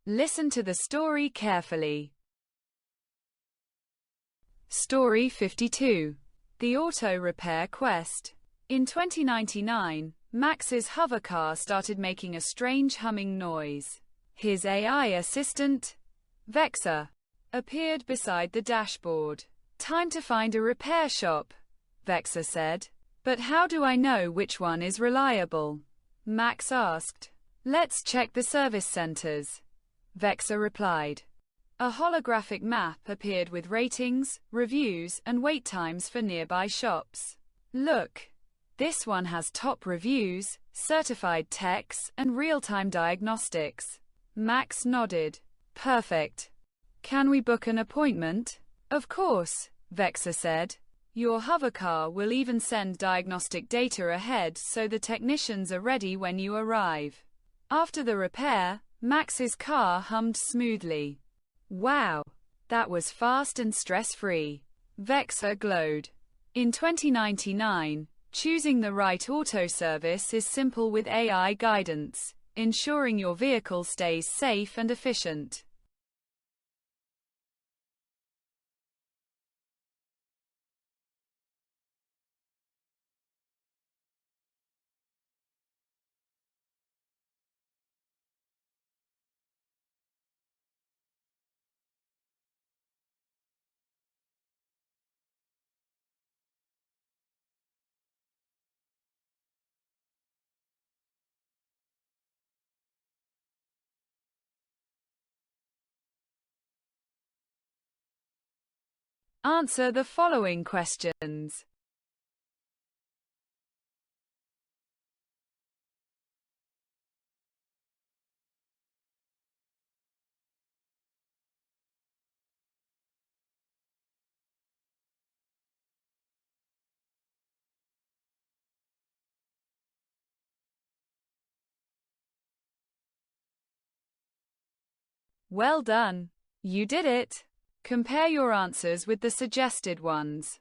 Listen to the story carefully. Story 52. The Auto Repair Quest. In 2099, Max's hovercar started making a strange humming noise. His AI assistant, Vexa, appeared beside the dashboard. "Time to find a repair shop," Vexa said. "But how do I know which one is reliable?" Max asked. "Let's check the service centers," Vexa replied. A holographic map appeared with ratings, reviews, and wait times for nearby shops. "Look, this one has top reviews, certified techs, and real-time diagnostics." Max nodded. "Perfect. Can we book an appointment?" "Of course," Vexa said. "Your hovercar will even send diagnostic data ahead so the technicians are ready when you arrive." After the repair, Max's car hummed smoothly. "Wow, that was fast and stress-free," Vexa glowed. In 2099, choosing the right auto service is simple with AI guidance, ensuring your vehicle stays safe and efficient. Answer the following questions. Well done. You did it. Compare your answers with the suggested ones.